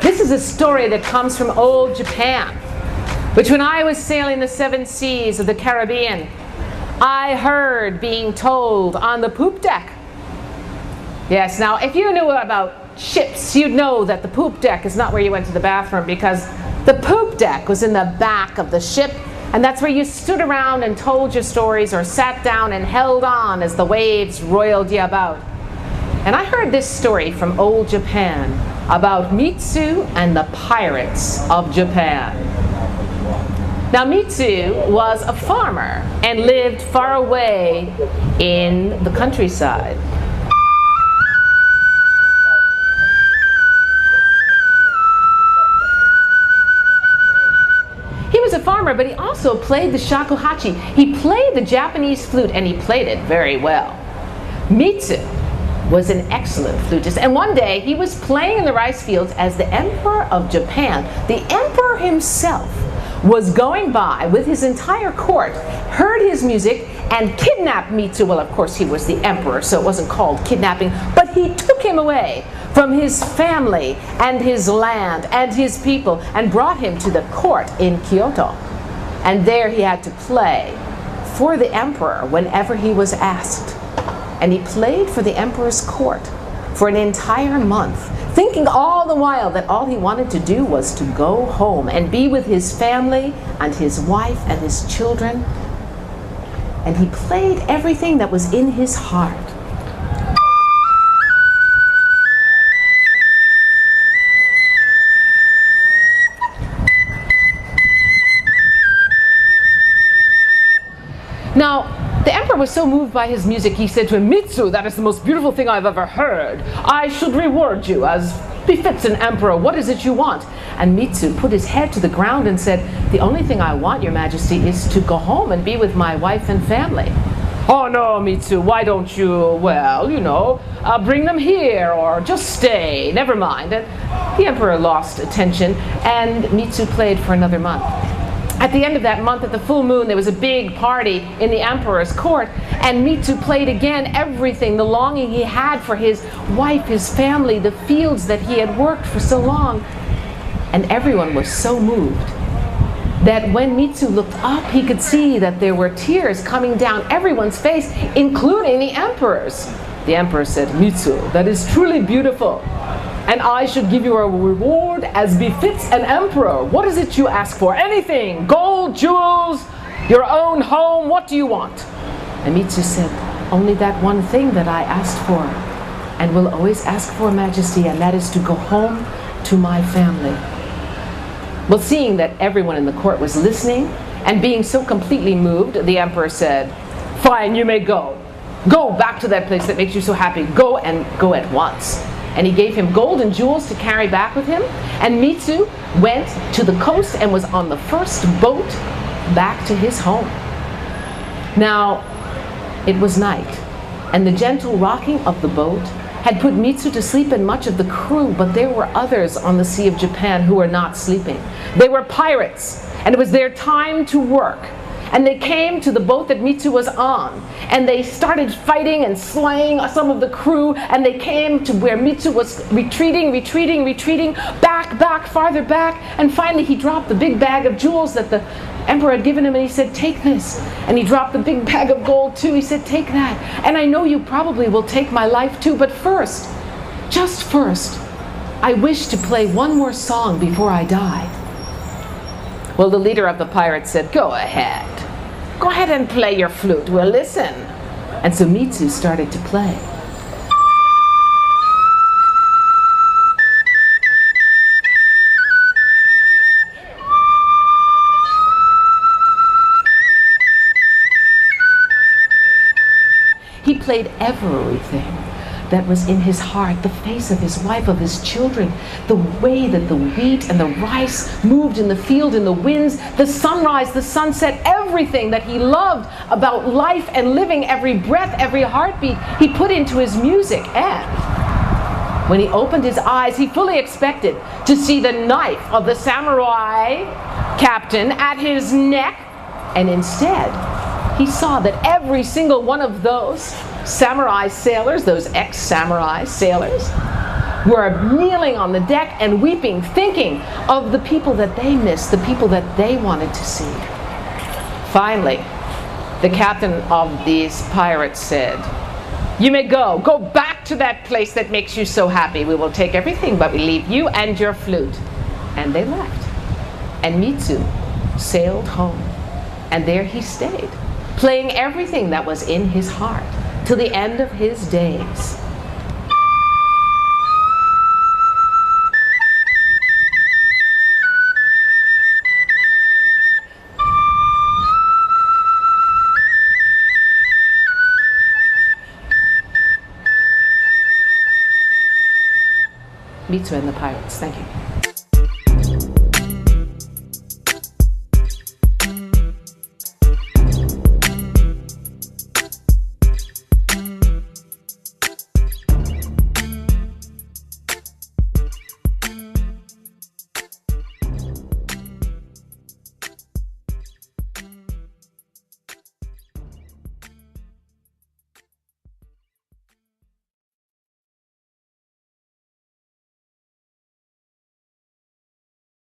This is a story that comes from old Japan, which when I was sailing the 7 seas of the Caribbean, I heard being told on the poop deck. Yes, now if you knew about ships, you'd know that the poop deck is not where you went to the bathroom, because the poop deck was in the back of the ship, and that's where you stood around and told your stories or sat down and held on as the waves roiled you about. And I heard this story from old Japan about Mitsu and the pirates of Japan. Now Mitsu was a farmer and lived far away in the countryside. He was a farmer, but he also played the shakuhachi. He played the Japanese flute, and he played it very well. Mitsu was an excellent flutist, and one day he was playing in the rice fields as the Emperor of Japan. The Emperor himself was going by with his entire court, heard his music, and kidnapped Mitsu. Well, of course, he was the emperor, so it wasn't called kidnapping, but he took him away from his family and his land and his people and brought him to the court in Kyoto. And there he had to play for the emperor whenever he was asked. And he played for the emperor's court for an entire month, thinking all the while that all he wanted to do was to go home and be with his family and his wife and his children. And he played everything that was in his heart. Now, the emperor was so moved by his music, he said to him, "Mitsu, that is the most beautiful thing I've ever heard. I should reward you as befits an emperor. What is it you want?" And Mitsu put his head to the ground and said, "The only thing I want, your majesty, is to go home and be with my wife and family." "Oh no, Mitsu, why don't you, well, you know, bring them here, or just stay, never mind." And the emperor lost attention, and Mitsu played for another month. At the end of that month, at the full moon, there was a big party in the emperor's court, and Mitsu played again everything, the longing he had for his wife, his family, the fields that he had worked for so long. And everyone was so moved that when Mitsu looked up, he could see that there were tears coming down everyone's face, including the emperor's. The emperor said, "Mitsu, that is truly beautiful, and I should give you a reward as befits an emperor. What is it you ask for? Anything, gold, jewels, your own home, what do you want?" And Mitsu said, "Only that one thing that I asked for, and will always ask for, Majesty, and that is to go home to my family." Well, seeing that everyone in the court was listening, and being so completely moved, the emperor said, "Fine, you may go. Go back to that place that makes you so happy. Go, and go at once." And he gave him gold and jewels to carry back with him. And Mitsu went to the coast and was on the first boat back to his home. Now, it was night, and the gentle rocking of the boat had put Mitsu to sleep and much of the crew, but there were others on the Sea of Japan who were not sleeping. They were pirates, and it was their time to work. And they came to the boat that Mitsu was on, and they started fighting and slaying some of the crew, and they came to where Mitsu was retreating, back, farther back, and finally he dropped the big bag of jewels that the emperor had given him, and he said, "Take this." And he dropped the big bag of gold too. He said, "Take that. And I know you probably will take my life too, but first, just first, I wish to play one more song before I die." Well, the leader of the pirates said, "Go ahead. Go ahead and play your flute. We'll listen." And so Mitsu started to play. He played everything that was in his heart, the face of his wife, of his children, the way that the wheat and the rice moved in the field, in the winds, the sunrise, the sunset, everything that he loved about life and living, every breath, every heartbeat, he put into his music. And when he opened his eyes, he fully expected to see the knife of the samurai captain at his neck, and instead he saw that every single one of those samurai sailors, those ex-samurai sailors, were kneeling on the deck and weeping, thinking of the people that they missed, the people that they wanted to see. Finally, the captain of these pirates said, "You may go. Go back to that place that makes you so happy. We will take everything, but we leave you and your flute." And they left. And Mitsu sailed home. And there he stayed, playing everything that was in his heart till the end of his days. Mitsu and the Pirates. Thank you.